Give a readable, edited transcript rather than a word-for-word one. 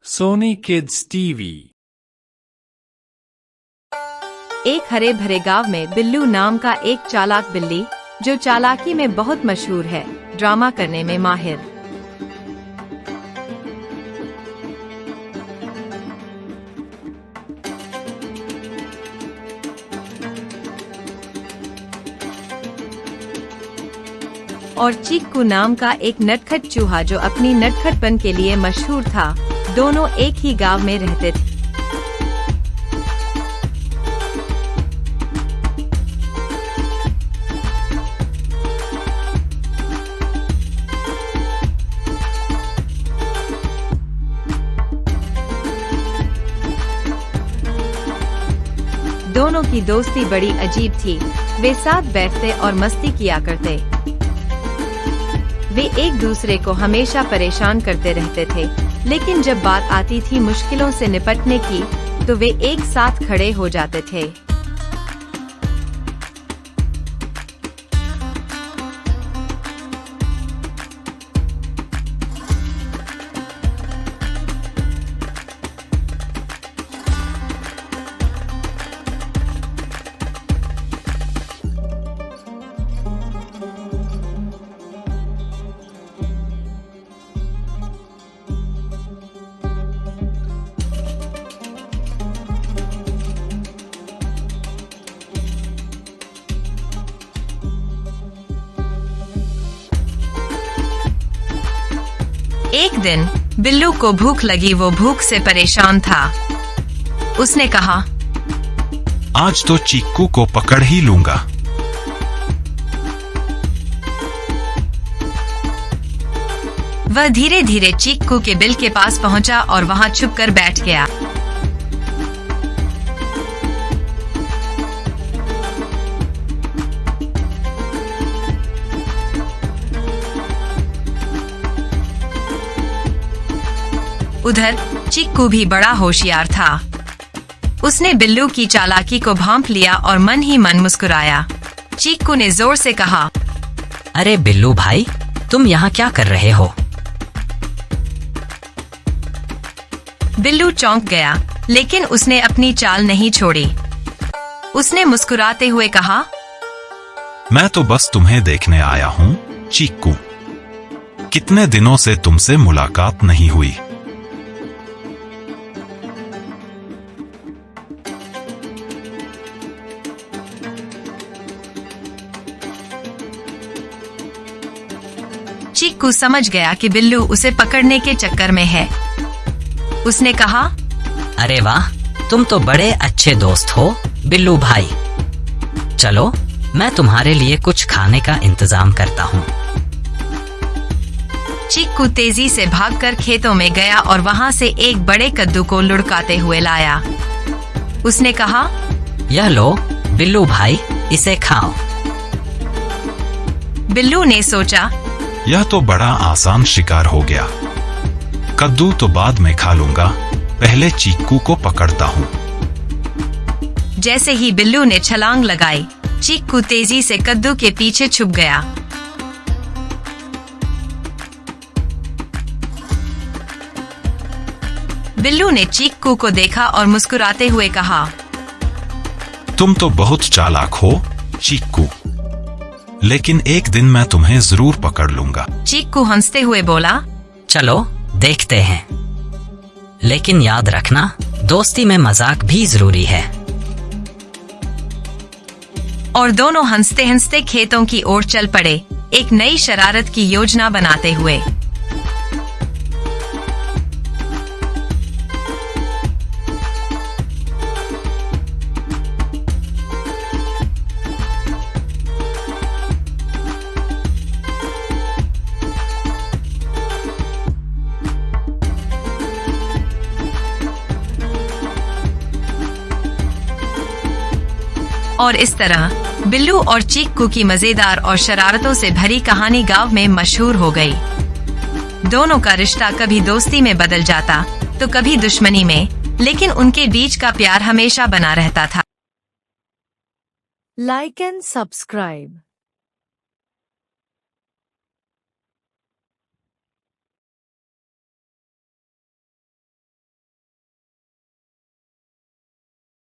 Sony Kids TV। एक हरे भरे गांव में बिल्लू नाम का एक चालाक बिल्ली, जो चालाकी में बहुत मशहूर है, ड्रामा करने में माहिर। और चीकू नाम का एक नटखट चूहा, जो अपनी नटखटपन के लिए मशहूर था। दोनों एक ही गांव में रहते थे। दोनों की दोस्ती बड़ी अजीब थी। वे साथ बैठते और मस्ती किया करते। वे एक दूसरे को हमेशा परेशान करते रहते थे, लेकिन जब बात आती थी मुश्किलों से निपटने की, तो वे एक साथ खड़े हो जाते थे। एक दिन बिल्लू को भूख लगी। वो भूख से परेशान था। उसने कहा, आज तो चीकू को पकड़ ही लूंगा। वह धीरे धीरे चीकू के बिल के पास पहुंचा और वहां छुपकर बैठ गया। उधर चीकू भी बड़ा होशियार था। उसने बिल्लू की चालाकी को भांप लिया और मन ही मन मुस्कुराया। चीकू ने जोर से कहा, अरे बिल्लू भाई, तुम यहाँ क्या कर रहे हो? बिल्लू चौंक गया, लेकिन उसने अपनी चाल नहीं छोड़ी। उसने मुस्कुराते हुए कहा, मैं तो बस तुम्हें देखने आया हूँ चीकू। कितने दिनों से तुमसे मुलाकात नहीं हुई। चीकू समझ गया कि बिल्लू उसे पकड़ने के चक्कर में है। उसने कहा, अरे वाह, तुम तो बड़े अच्छे दोस्त हो बिल्लू भाई। चलो, मैं तुम्हारे लिए कुछ खाने का इंतजाम करता हूँ। चीकू तेजी से भागकर खेतों में गया और वहाँ से एक बड़े कद्दू को लुढ़काते हुए लाया। उसने कहा, यह लो बिल्लू भाई, इसे खाओ। बिल्लू ने सोचा, यह तो बड़ा आसान शिकार हो गया। कद्दू तो बाद में खा लूंगा, पहले चीकू को पकड़ता हूँ। जैसे ही बिल्लू ने छलांग लगाई, चीकू तेजी से कद्दू के पीछे छुप गया। बिल्लू ने चीकू को देखा और मुस्कुराते हुए कहा, तुम तो बहुत चालाक हो चीकू, लेकिन एक दिन मैं तुम्हें जरूर पकड़ लूंगा। चीकू हंसते हुए बोला, चलो देखते हैं, लेकिन याद रखना, दोस्ती में मजाक भी जरूरी है। और दोनों हंसते हंसते खेतों की ओर चल पड़े, एक नई शरारत की योजना बनाते हुए। और इस तरह बिल्लू और चीकू की मजेदार और शरारतों से भरी कहानी गांव में मशहूर हो गई। दोनों का रिश्ता कभी दोस्ती में बदल जाता तो कभी दुश्मनी में, लेकिन उनके बीच का प्यार हमेशा बना रहता था। Like and subscribe.